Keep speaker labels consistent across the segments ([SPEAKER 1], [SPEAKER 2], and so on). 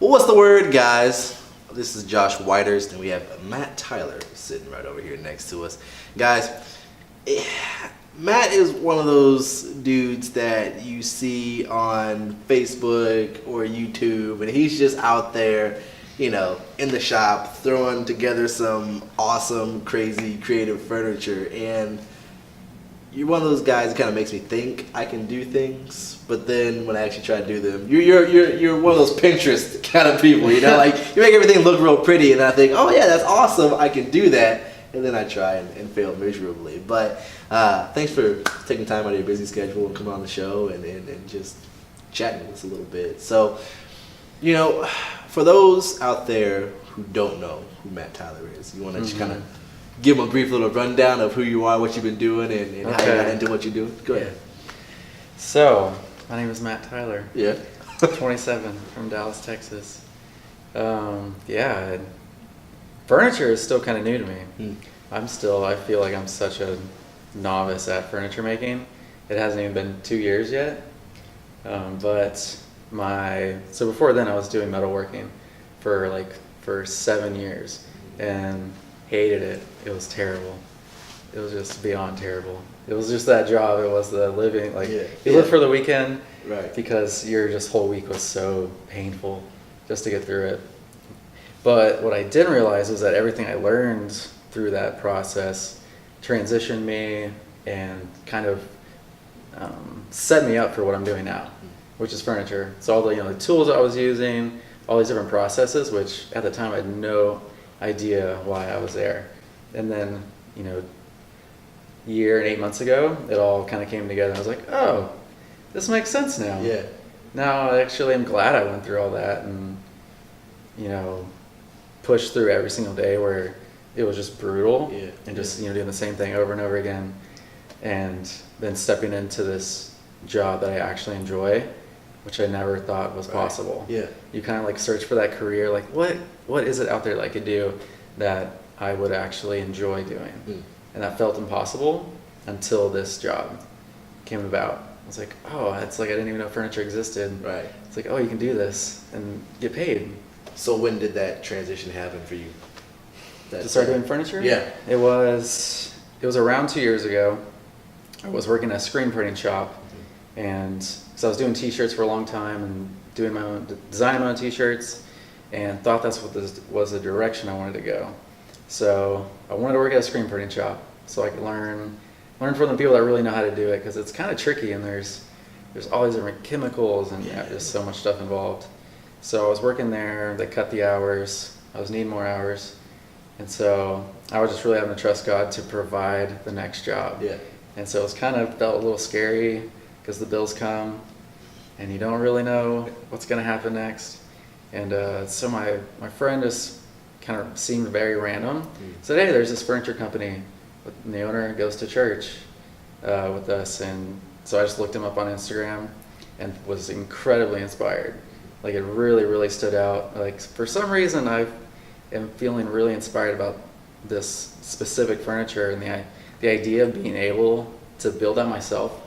[SPEAKER 1] Well, what's the word, guys? This is Josh Whiters, and we have Matt Tyler sitting right over here next to us. Guys, Matt is one of those dudes that you see on Facebook or YouTube, and he's just out there, you know, in the shop throwing together some awesome, crazy, creative furniture. And you're one of those guys that kind of makes me think I can do things, but then when I actually try to do them, you're one of those Pinterest kind of people, you know, like you make everything look real pretty, and I think, oh yeah, that's awesome, I can do that, and then I try and fail miserably. But thanks for taking time out of your busy schedule and coming on the show and just chatting with us a little bit. So, you know, for those out there who don't know who Matt Tyler is, you want to just kind of give them a brief little rundown of who you are, what you've been doing, and how you got into what you're doing. Go ahead.
[SPEAKER 2] So, my name is Matt Tyler.
[SPEAKER 1] Yeah.
[SPEAKER 2] 27, from Dallas, Texas. Furniture is still kind of new to me. I feel like I'm such a novice at furniture making. It hasn't even been 2 years yet. So before then I was doing metalworking for 7 years and hated it. It was terrible. It was just beyond terrible. It was just that job. It was the living, you live for the weekend,
[SPEAKER 1] right?
[SPEAKER 2] Because your just whole week was so painful just to get through it. But what I didn't realize was that everything I learned through that process transitioned me and kind of set me up for what I'm doing now, which is furniture. So all the tools I was using, all these different processes, which at the time I had no idea why I was there. And then, a year and 8 months ago, it all kind of came together, and I was like, oh, this makes sense now.
[SPEAKER 1] Yeah.
[SPEAKER 2] Now I actually am glad I went through all that and, pushed through every single day where it was just brutal, and just doing the same thing over and over again, and then stepping into this job that I actually enjoy, which I never thought was possible.
[SPEAKER 1] Yeah.
[SPEAKER 2] You kind of search for that career, what is it out there that I could do that I would actually enjoy doing? And that felt impossible until this job came about. I was like, oh, it's like I didn't even know furniture existed. Right. It's like, oh, you can do this and get paid.
[SPEAKER 1] So when did that transition happen for you?
[SPEAKER 2] To start doing furniture?
[SPEAKER 1] Yeah.
[SPEAKER 2] It was around 2 years ago. I was working at a screen printing shop, and so I was doing t-shirts for a long time and designing my own t-shirts, and thought that's what this was the direction I wanted to go. So I wanted to work at a screen printing shop so I could learn from the people that really know how to do it, because it's kind of tricky and there's all these different chemicals and just so much stuff involved. So I was working there, they cut the hours, I was needing more hours, and so I was just really having to trust God to provide the next job. Yeah. And so it felt a little scary because the bills come and you don't really know what's going to happen next. And so my friend just kind of seemed very random. Said, hey, there's this furniture company, and the owner goes to church with us. And so I just looked him up on Instagram and was incredibly inspired. It really, really stood out. For some reason, I am feeling really inspired about this specific furniture, and the idea of being able to build that myself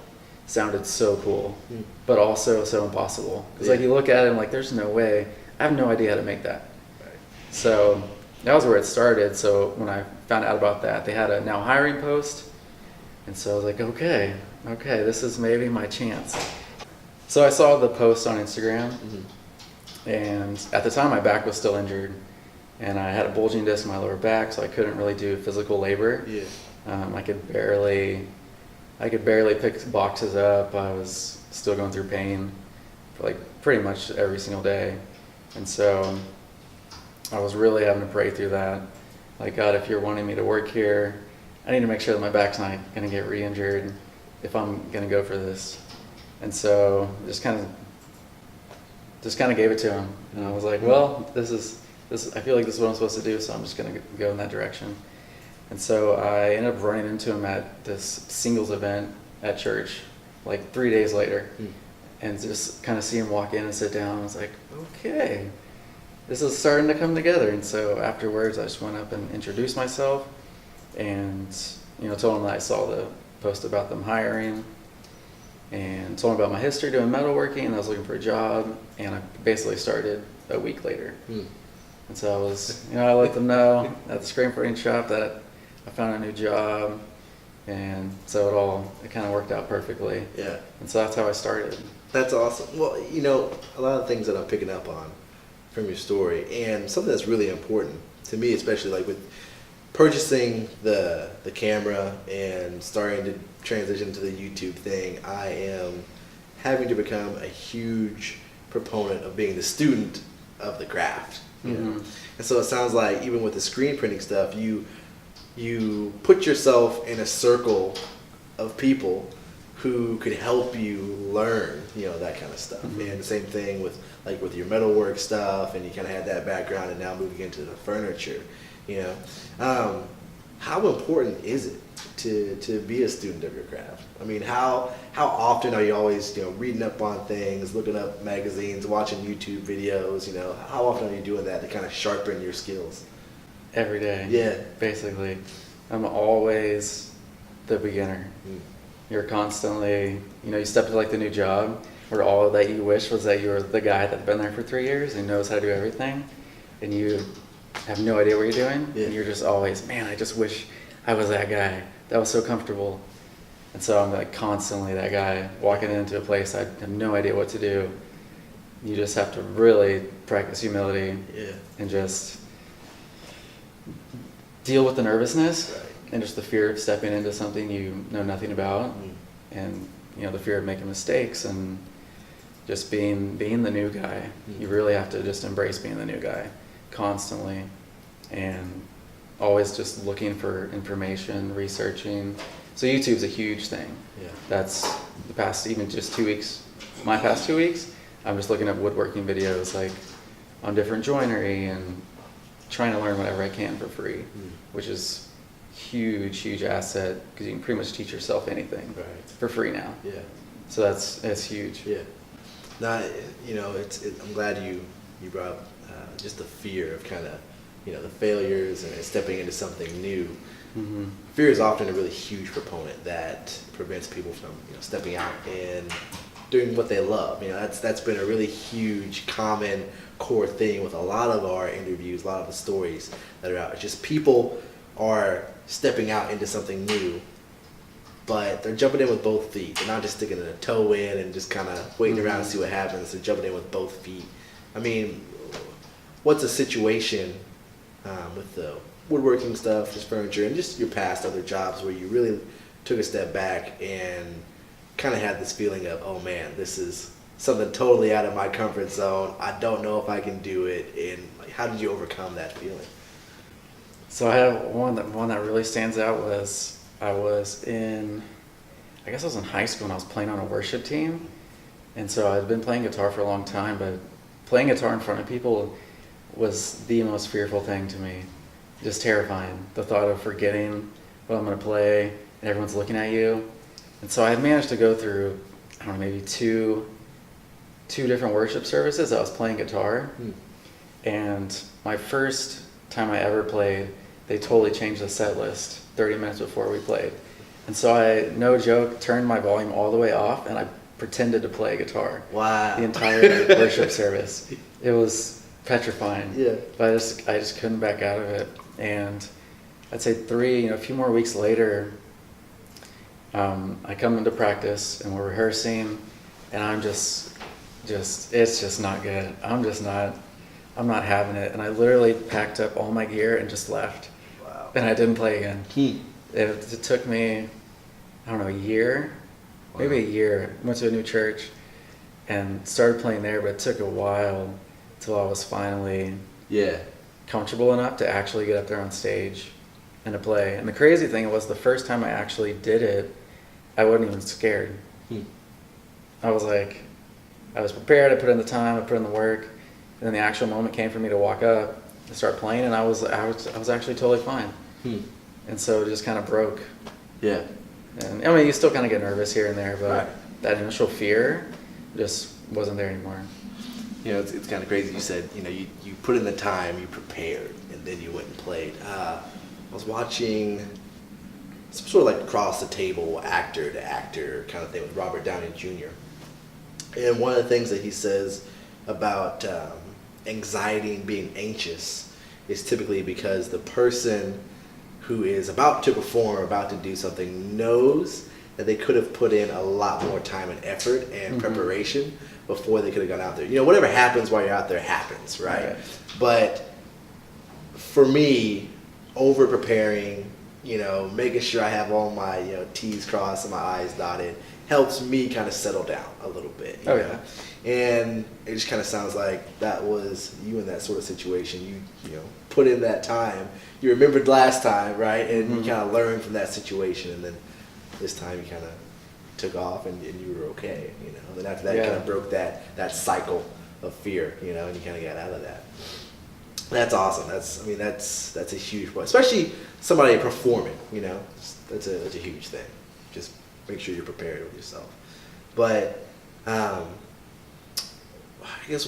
[SPEAKER 2] sounded so cool, but also so impossible. Because you look at it and there's no way. I have no idea how to make that. Right. So that was where it started. So when I found out about that, they had a now hiring post, and so I was like, okay, this is maybe my chance. So I saw the post on Instagram, and at the time my back was still injured, and I had a bulging disc in my lower back, so I couldn't really do physical labor. Yeah. I could barely pick boxes up. I was still going through pain for pretty much every single day. And so I was really having to pray through that. God, if you're wanting me to work here, I need to make sure that my back's not going to get re-injured if I'm going to go for this. And so just kind of gave it to him. And I was like, well, this is I feel like this is what I'm supposed to do, so I'm just going to go in that direction. And so I ended up running into him at this singles event at church 3 days later. And just kind of see him walk in and sit down. I was like, okay, this is starting to come together. And so afterwards, I just went up and introduced myself and, told him that I saw the post about them hiring, and told him about my history doing metalworking, and I was looking for a job, and I basically started a week later.
[SPEAKER 1] Hmm.
[SPEAKER 2] And so I let them know at the screen printing shop that I found a new job, and so it kind of worked out perfectly.
[SPEAKER 1] Yeah.
[SPEAKER 2] And so that's how I started.
[SPEAKER 1] That's awesome. Well, a lot of things that I'm picking up on from your story, and something that's really important to me, especially like with purchasing the camera and starting to transition to the YouTube thing, I am having to become a huge proponent of being the student of the craft.
[SPEAKER 2] Mm-hmm.
[SPEAKER 1] And so it sounds like even with the screen printing stuff, you put yourself in a circle of people who could help you learn, that kind of stuff.
[SPEAKER 2] Mm-hmm.
[SPEAKER 1] And the same thing with your metalwork stuff, and you kind of had that background, and now moving into the furniture. How important is it to be a student of your craft? I mean, how often are you always reading up on things, looking up magazines, watching YouTube videos? How often are you doing that to kind of sharpen your skills?
[SPEAKER 2] Every day.
[SPEAKER 1] Yeah.
[SPEAKER 2] Basically, I'm always the beginner.
[SPEAKER 1] Mm.
[SPEAKER 2] You're constantly, you step into like the new job where all that you wish was that you were the guy that's been there for 3 years and knows how to do everything, and you have no idea what you're doing.
[SPEAKER 1] Yeah.
[SPEAKER 2] And you're just always, man, I just wish I was that guy. That was so comfortable. And so I'm like constantly that guy walking into a place I have no idea what to do. You just have to really practice humility.
[SPEAKER 1] Yeah.
[SPEAKER 2] And just deal with the nervousness.
[SPEAKER 1] Right.
[SPEAKER 2] And just the fear of stepping into something you know nothing about, and the fear of making mistakes, and just being the new guy. You really have to just embrace being the new guy constantly, and always just looking for information, researching. So YouTube's a huge thing.
[SPEAKER 1] Yeah.
[SPEAKER 2] That's the past, even just 2 weeks, my past 2 weeks, I'm just looking at woodworking videos like on different joinery and trying to learn whatever I can for free, which is huge asset, because you can pretty much teach yourself anything for free now.
[SPEAKER 1] Yeah.
[SPEAKER 2] So that's huge.
[SPEAKER 1] Yeah. Now, I'm glad you brought up just the fear of kind of, the failures and stepping into something new.
[SPEAKER 2] Mm-hmm.
[SPEAKER 1] Fear is often a really huge proponent that prevents people from, stepping out and doing what they love. That's been a really huge, common core thing with a lot of our interviews, a lot of the stories that are out. It's just people are stepping out into something new, but they're jumping in with both feet. They're not just sticking a toe in and just kind of waiting around to see what happens. They're jumping in with both feet. I mean, what's a situation with the woodworking stuff, just furniture, and just your past other jobs where you really took a step back and kind of had this feeling of, oh man, this is something totally out of my comfort zone. I don't know if I can do it. And how did you overcome that feeling?
[SPEAKER 2] So I have one that really stands out was I was in high school and I was playing on a worship team. And so I'd been playing guitar for a long time, but playing guitar in front of people was the most fearful thing to me. Just terrifying. The thought of forgetting what I'm going to play and everyone's looking at you. And so I had managed to go through, I don't know, maybe two different worship services. I was playing guitar. And my first time I ever played, they totally changed the set list 30 minutes before we played. And so I, no joke, turned my volume all the way off and I pretended to play guitar.
[SPEAKER 1] Wow.
[SPEAKER 2] The entire worship service. It was petrifying.
[SPEAKER 1] Yeah.
[SPEAKER 2] But I just couldn't back out of it. And I'd say a few more weeks later, I come into practice and we're rehearsing, and I'm just it's just not good. I'm not having it. And I literally packed up all my gear and just left.
[SPEAKER 1] Wow.
[SPEAKER 2] And I didn't play again. It took me, I don't know, a year, maybe a year. Went to a new church and started playing there, but it took a while till I was finally comfortable enough to actually get up there on stage and to play. And the crazy thing was, the first time I actually did it, I wasn't even scared. I was prepared, I put in the time, I put in the work, and then the actual moment came for me to walk up and start playing, and I was actually totally fine. And so it just kind of broke.
[SPEAKER 1] Yeah.
[SPEAKER 2] And I mean, you still kind of get nervous here and there, but that initial fear just wasn't there anymore.
[SPEAKER 1] It's kind of crazy. You said, you put in the time, you prepared, and then you went and played. I was watching some sort of like across the table actor to actor kind of thing with Robert Downey Jr. And one of the things that he says about anxiety and being anxious is typically because the person who is about to perform or about to do something knows that they could have put in a lot more time and effort and preparation before they could have gone out there. Whatever happens while you're out there happens, right? But for me, over preparing, making sure I have all my T's crossed and my I's dotted helps me kind of settle down a little bit. You know? And it just kind of sounds like that was you in that sort of situation. You put in that time. You remembered last time, right? And you kind of learned from that situation, and then this time you kind of took off and you were okay. And then after that, you kind of broke that cycle of fear. And you kind of got out of that. That's awesome. That's a huge point, especially somebody performing. That's a huge thing. Just make sure you're prepared with yourself. But I guess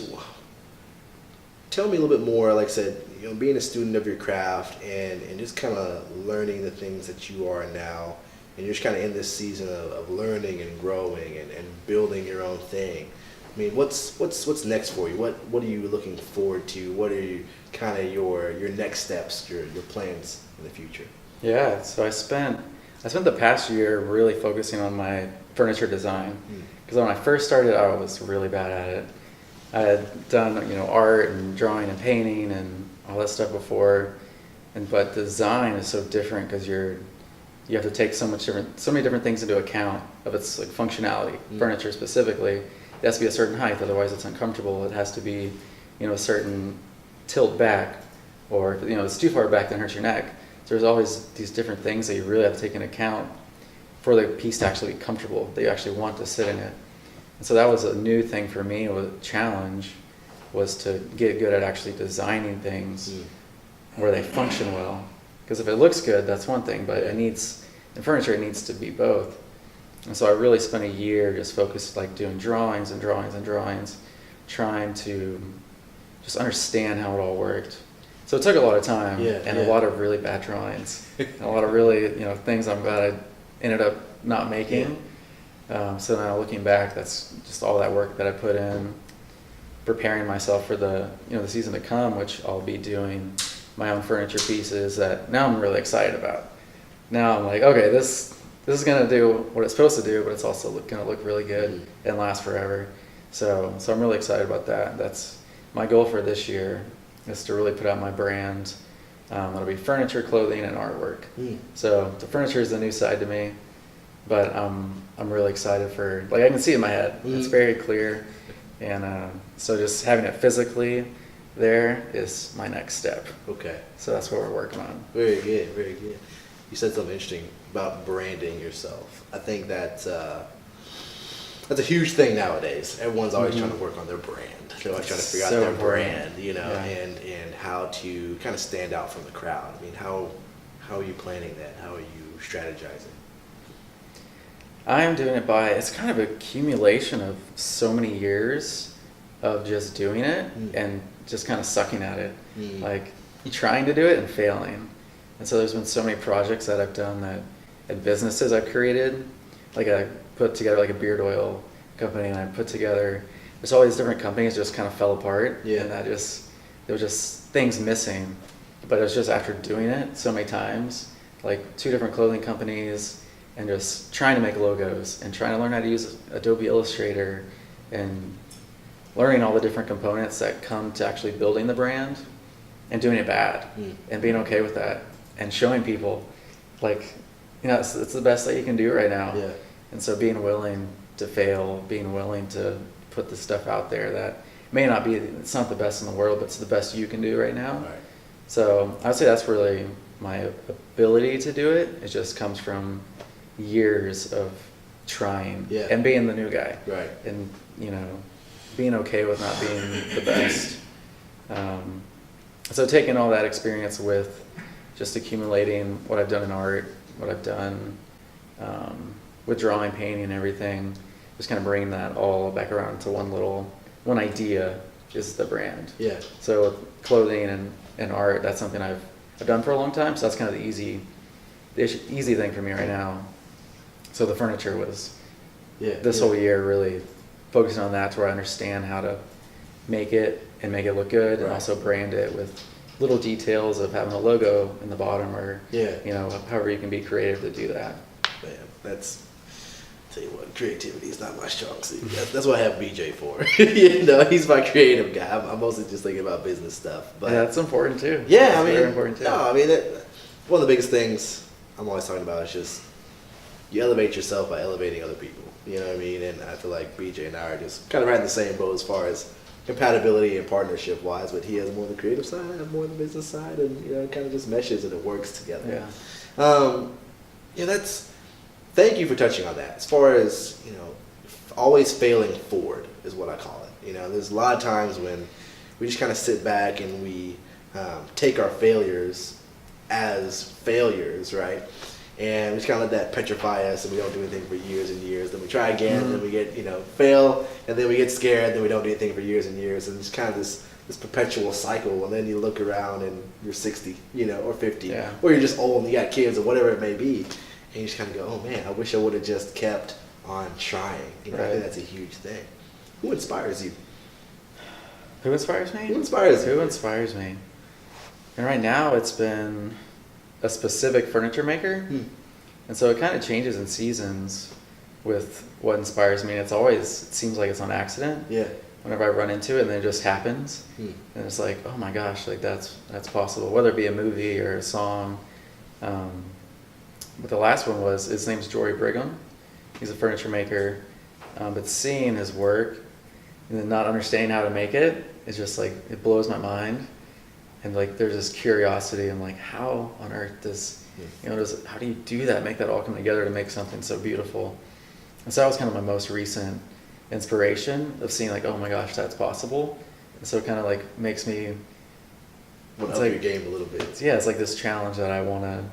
[SPEAKER 1] tell me a little bit more. Like I said, being a student of your craft and just kind of learning the things that you are now, and you're just kind of in this season of learning and growing and building your own thing. What's next for you? What are you looking forward to? What are you kind of your next steps, your plans in the future?
[SPEAKER 2] Yeah, so I spent the past year really focusing on my furniture design, because when I first started, I was really bad at it. I had done art and drawing and painting and all that stuff before, but design is so different because you have to take so many different things into account of its like functionality. Furniture specifically, it has to be a certain height, otherwise it's uncomfortable. It has to be a certain tilt back, or if it's too far back, then it hurts your neck. So there's always these different things that you really have to take into account for the piece to actually be comfortable, that you actually want to sit in it. And so that was a new thing for me. A challenge was to get good at actually designing things where they function well. Because if it looks good, that's one thing, but in furniture it needs to be both. And so I really spent a year just focused doing drawings and drawings and drawings, trying to just understand how it all worked. So it took a lot of time and a lot of really bad drawings, and a lot of really things I'm glad I ended up not making. So now looking back, that's just all that work that I put in, preparing myself for the the season to come, which I'll be doing my own furniture pieces that now I'm really excited about. Now I'm like, okay, this is gonna do what it's supposed to do, but it's also gonna look really good and last forever. So I'm really excited about that. That's my goal for this year, is to really put out my brand. It'll be furniture, clothing, and artwork. So the furniture is the new side to me, but I'm really excited for, I can see it in my head. It's very clear, and so just having it physically there is my next step.
[SPEAKER 1] Okay.
[SPEAKER 2] So that's what we're working on.
[SPEAKER 1] Very good, very good. You said something interesting about branding yourself. I think that's a huge thing nowadays. Everyone's always trying to work on their brand. They're always trying to figure out their brand, and how to kind of stand out from the crowd. How are you planning that? How are you strategizing?
[SPEAKER 2] I'm doing it by, it's kind of an accumulation of so many years of just doing it and just kind of sucking at it, trying to do it and failing. And so there's been so many projects that I've done and businesses I've created. I put together a beard oil company, and I put together, there's all these different companies just kind of fell apart. And there were just things missing. But it was just after doing it so many times, 2 different clothing companies, and just trying to make logos and trying to learn how to use Adobe Illustrator and learning all the different components that come to actually building the brand and doing it bad and being okay with that and showing people it's the best that you can do right now. And so being willing to fail, being willing to put the stuff out there that may not be, it's not the best in the world, but it's the best you can do right now. So I would say that's really my ability to do it. It just comes from years of trying and being the new guy, and being okay with not being the best. So taking all that experience with just accumulating what I've done in art, what I've done with drawing, painting, and everything, just kind of bringing that all back around to one idea is the brand. So with clothing and art, that's something I've done for a long time. So that's kind of the easy thing for me right now. So the furniture was this whole year really focusing on that, to where I understand how to make it and make it look good, and
[SPEAKER 1] Right.
[SPEAKER 2] also brand it with little details of having a logo in the bottom, or
[SPEAKER 1] Yeah.
[SPEAKER 2] you know, however you can be creative to do that.
[SPEAKER 1] Man, tell you what, creativity is not my strong suit. That's what I have BJ for. You know, he's my creative guy. I'm mostly just thinking about business stuff. But
[SPEAKER 2] Yeah, that's important too.
[SPEAKER 1] yeah,
[SPEAKER 2] That's
[SPEAKER 1] I mean,
[SPEAKER 2] very important too.
[SPEAKER 1] no, I mean, one of the biggest things I'm always talking about is just you elevate yourself by elevating other people. You know what I mean? And I feel like BJ and I are just kind of right in the same boat as far as compatibility and partnership wise. But he has more on the creative side, I have more on the business side, and you know, it kind of just meshes and it works together.
[SPEAKER 2] Yeah.
[SPEAKER 1] Yeah, that's. Thank you for touching on that. As far as, you know, always failing forward is what I call it. You know, there's a lot of times when we just kind of sit back and we take our failures as failures, right? And we just kind of let that petrify us, and we don't do anything for years and years. Then we try again, and then we get, you know, fail, and then we get scared, and then we don't do anything for years and years. And it's kind of this perpetual cycle. And then you look around and you're 60, you know, or 50,
[SPEAKER 2] Yeah.
[SPEAKER 1] or you're just old and you got kids or whatever it may be. And you just kind of go, oh man, I wish I would have just kept on trying. You know, I think
[SPEAKER 2] Right.
[SPEAKER 1] that's a huge thing. Who inspires you?
[SPEAKER 2] Who inspires me?
[SPEAKER 1] Who inspires you?
[SPEAKER 2] Who inspires me? And right now it's been a specific furniture maker. And so it kind of changes in seasons with what inspires me. It's always, it seems like it's on accident.
[SPEAKER 1] Yeah.
[SPEAKER 2] Whenever I run into it, and then it just happens. And it's like, oh my gosh, like that's possible. Whether it be a movie or a song. But the last one was, his name's Jory Brigham. He's a furniture maker. But seeing his work and then not understanding how to make it is just like, it blows my mind. And like, there's this curiosity. I'm like, how on earth does, you know, how do you do that? Make that all come together to make something so beautiful. And so that was kind of my most recent inspiration of seeing like, oh my gosh, that's possible. And so it kind of like makes me,
[SPEAKER 1] Well,
[SPEAKER 2] it's
[SPEAKER 1] up
[SPEAKER 2] like,
[SPEAKER 1] your game a little bit.
[SPEAKER 2] yeah, it's like this challenge that I want to,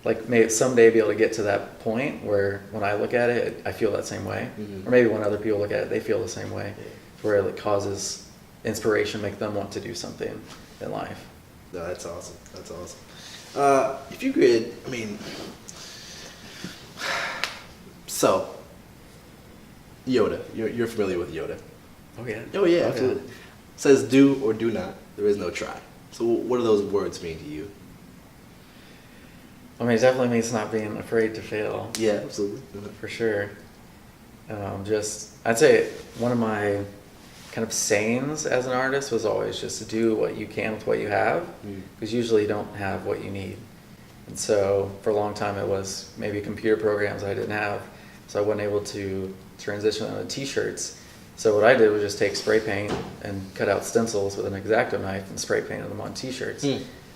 [SPEAKER 2] like, maybe someday be able to get to that point where when I look at it, I feel that same way. Or maybe when other people look at it, they feel the same way.
[SPEAKER 1] Yeah.
[SPEAKER 2] Where it like causes inspiration, make them want to do something in life.
[SPEAKER 1] No, that's awesome. That's awesome. If you could, I mean, so Yoda, you're familiar with Yoda?
[SPEAKER 2] Oh yeah.
[SPEAKER 1] Oh yeah, absolutely. Says do or do not. There is no try. So what do those words mean to you?
[SPEAKER 2] I mean, it definitely means not being afraid to fail.
[SPEAKER 1] Yeah, absolutely.
[SPEAKER 2] For sure. I'd say one of my kind of sayings as an artist was always just to do what you can with what you have, because usually you don't have what you need. And so for a long time it was maybe computer programs I didn't have, so I wasn't able to transition onto t-shirts. So what I did was just take spray paint and cut out stencils with an X-Acto knife and spray painted them on t-shirts.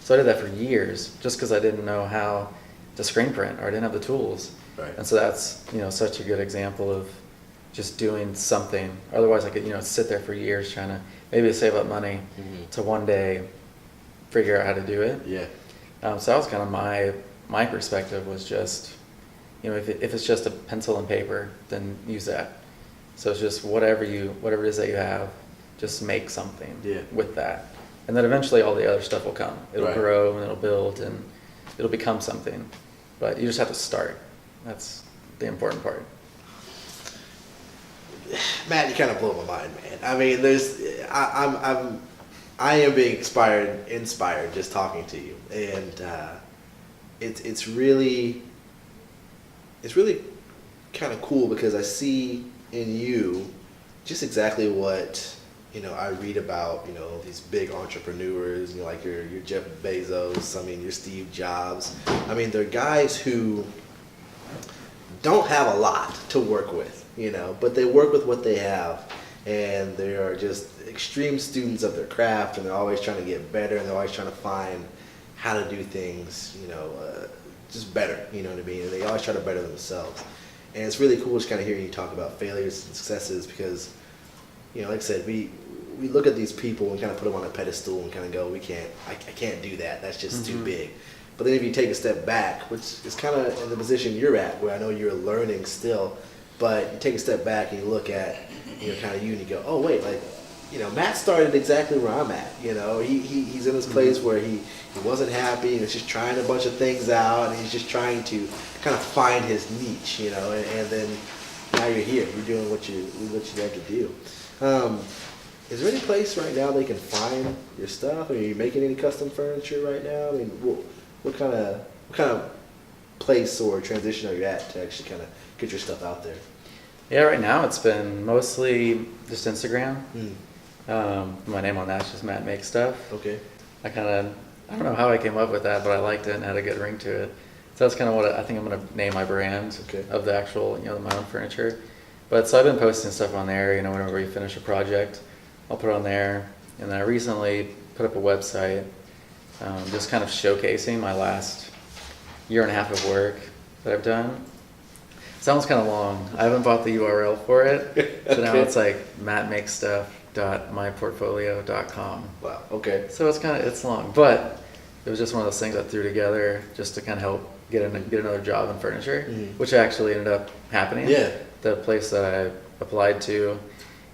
[SPEAKER 2] So I did that for years just because I didn't know how to screen print, or I didn't have the tools.
[SPEAKER 1] Right.
[SPEAKER 2] And so that's, you know, such a good example of just doing something. Otherwise I could, you know, sit there for years trying to maybe save up money to one day figure out how to do it.
[SPEAKER 1] Yeah.
[SPEAKER 2] So that was kind of my perspective, was just, you know, if it's just a pencil and paper, then use that. So it's just whatever it is that you have, just make something with that. And then eventually all the other stuff will come. It'll grow and it'll build and it'll become something. But you just have to start. That's the important part.
[SPEAKER 1] Matt, you kind of blow my mind, man. I mean, I am being inspired just talking to you, and it's really kind of cool because I see in you just exactly what, you know, I read about, you know, these big entrepreneurs, you know, like your Jeff Bezos, I mean, your Steve Jobs. I mean, they're guys who don't have a lot to work with, you know, but they work with what they have, and they are just extreme students of their craft, and they're always trying to get better, and they're always trying to find how to do things, you know, just better, you know what I mean? And they always try to better themselves. And it's really cool just kind of hearing you talk about failures and successes because, you know, like I said, we look at these people and kind of put them on a pedestal and kind of go, I can't do that. That's just too big. But then if you take a step back, which is kind of in the position you're at, where I know you're learning still, but you take a step back and you look at, you know, kind of you and you go, oh wait, like, you know, Matt started exactly where I'm at. You know, he's in this place where he wasn't happy and he's just trying a bunch of things out, and he's just trying to kind of find his niche, you know, and then now you're here, you're doing what you love to do. Is there any place right now they can find your stuff? Are you making any custom furniture right now? I mean, what kind of place or transition are you at to actually kind of get your stuff out there?
[SPEAKER 2] Yeah, right now it's been mostly just Instagram. My name on that's just Matt Makes Stuff.
[SPEAKER 1] Okay.
[SPEAKER 2] I don't know how I came up with that, but I liked it and had a good ring to it. So that's kind of what I think I'm going to name my brand of the actual, my own furniture. But so I've been posting stuff on there, whenever we finish a project, I'll put it on there. And then I recently put up a website just kind of showcasing my last year and a half of work that I've done. Sounds kind of long. I haven't bought the URL for it. So now it's like mattmakesstuff.myportfolio.com.
[SPEAKER 1] Wow, okay.
[SPEAKER 2] So it's long, but it was just one of those things I threw together just to kind of help get another job in furniture, which actually ended up happening.
[SPEAKER 1] Yeah.
[SPEAKER 2] The place that I applied to,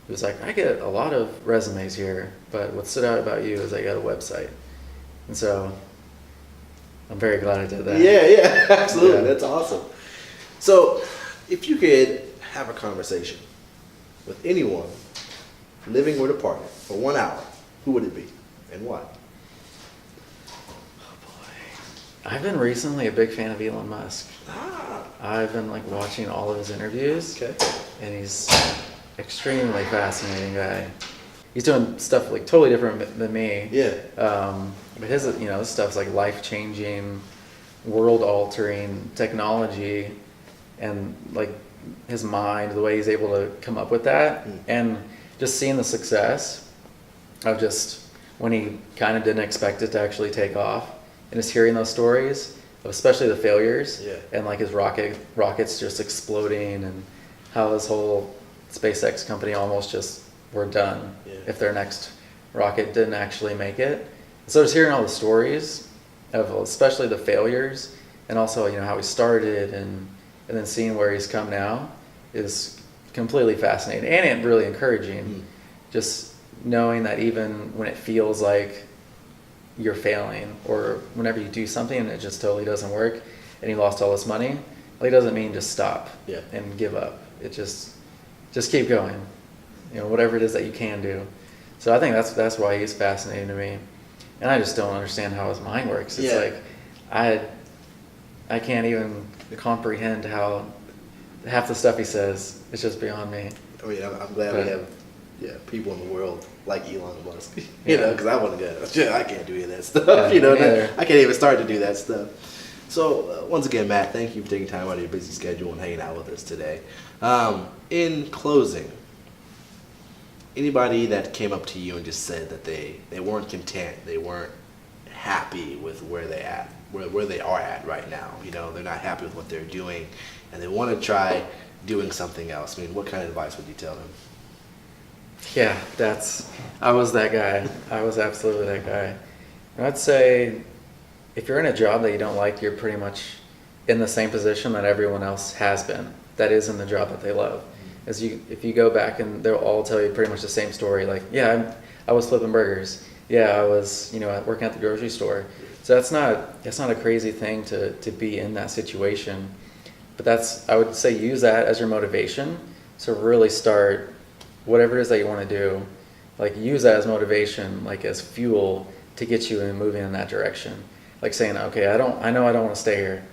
[SPEAKER 2] it was like, I get a lot of resumes here, but what stood out about you is that you had a website. And so I'm very glad I did that.
[SPEAKER 1] Yeah, absolutely.
[SPEAKER 2] Yeah.
[SPEAKER 1] That's awesome. So if you could have a conversation with anyone, living or departed, for 1 hour, who would it be and why?
[SPEAKER 2] Oh boy. I've been recently a big fan of Elon Musk. I've been watching all of his interviews.
[SPEAKER 1] Okay.
[SPEAKER 2] And he's extremely fascinating guy. He's doing stuff totally different than me.
[SPEAKER 1] Yeah.
[SPEAKER 2] But his his stuff's life-changing, world-altering technology, and his mind, the way he's able to come up with that, and just seeing the success of just when he kind of didn't expect it to actually take off, and just hearing those stories of especially the failures, and his rockets just exploding, and how this whole SpaceX company almost just were done if their next rocket didn't actually make it. So just hearing all the stories of especially the failures, and also how he started, and then seeing where he's come now is completely fascinating and really encouraging. Just knowing that even when it feels like you're failing, or whenever you do something and it just totally doesn't work and you lost all this money, it doesn't mean just stop and give up. It just keep going, whatever it is that you can do. So I think that's why he's fascinating to me. And I just don't understand how his mind works. It's I can't even comprehend how half the stuff he says. It's just beyond me.
[SPEAKER 1] I mean, I'm glad we have people in the world like Elon Musk. Because I want to go. I can't do any of that stuff. I can't even start to do that stuff. So once again, Matt, thank you for taking time out of your busy schedule and hanging out with us today. In closing, anybody that came up to you and just said that they weren't content, they weren't happy with where they are at right now, they're not happy with what they're doing, and they want to try doing something else. I mean, what kind of advice would you tell them?
[SPEAKER 2] Yeah, I was that guy. I was absolutely that guy. And I'd say if you're in a job that you don't like, you're pretty much in the same position that everyone else has been, that is in the job that they love. If you go back, and they'll all tell you pretty much the same story, I was flipping burgers. Yeah, I was working at the grocery store. So that's not a crazy thing to be in that situation. But I would say, use that as your motivation to really start whatever it is that you want to do. Use that as motivation, as fuel to get you moving in that direction. Saying, okay, I know I don't want to stay here.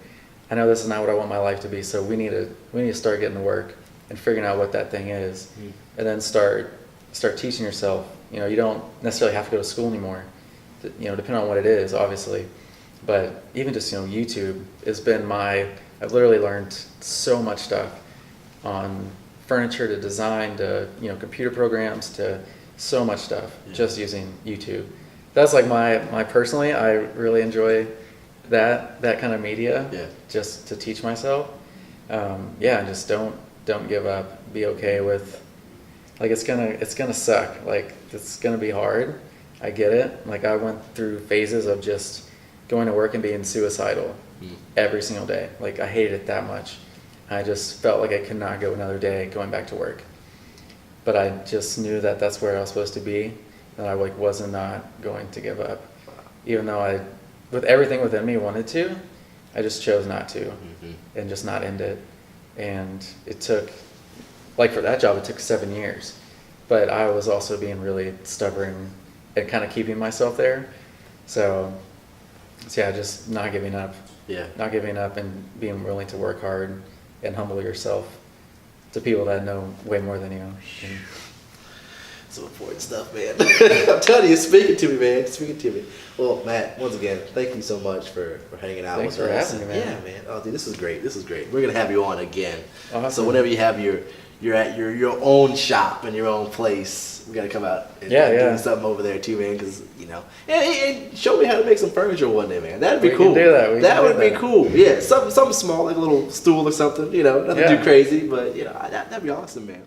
[SPEAKER 2] I know this is not what I want my life to be. So we need to start getting to work and figuring out what that thing is, and then start teaching yourself. You don't necessarily have to go to school anymore. Depending on what it is, obviously. But even just YouTube has been I've literally learned so much stuff on furniture to design to computer programs to so much stuff just using YouTube. That's my personally, I really enjoy that kind of media just to teach myself. Just don't give up. Be okay with it's gonna suck. It's gonna be hard. I get it. I went through phases of just going to work and being suicidal every single day. I hated it that much. I just felt like I could not go another day going back to work. But I just knew that that's where I was supposed to be, and I wasn't not going to give up. Even though I, with everything within me, wanted to, I just chose not to, and just not end it. And it took, for that job, it took 7 years but I was also being really stubborn and kind of keeping myself there. So yeah, just not giving up.
[SPEAKER 1] Yeah.
[SPEAKER 2] Not giving up and being willing to work hard and humble yourself to people that know way more than you. And
[SPEAKER 1] Some important stuff, man. I'm telling you, speaking to me, man. Speaking to me. Well, Matt, once again, thank you so much for hanging out
[SPEAKER 2] Thanks
[SPEAKER 1] with
[SPEAKER 2] for
[SPEAKER 1] us.
[SPEAKER 2] having me, man.
[SPEAKER 1] Yeah, man. Oh, dude, this is great. This is great. We're gonna have you on again.
[SPEAKER 2] Awesome.
[SPEAKER 1] So whenever you have you're at your own shop and your own place, we gotta come out and
[SPEAKER 2] Yeah.
[SPEAKER 1] do something over there too, man. Because and show me how to make some furniture one day, man. That'd be
[SPEAKER 2] We
[SPEAKER 1] cool.
[SPEAKER 2] can do that.
[SPEAKER 1] That would be cool. Yeah, something small like a little stool or something. Nothing
[SPEAKER 2] Yeah.
[SPEAKER 1] too crazy, but that'd be awesome, man.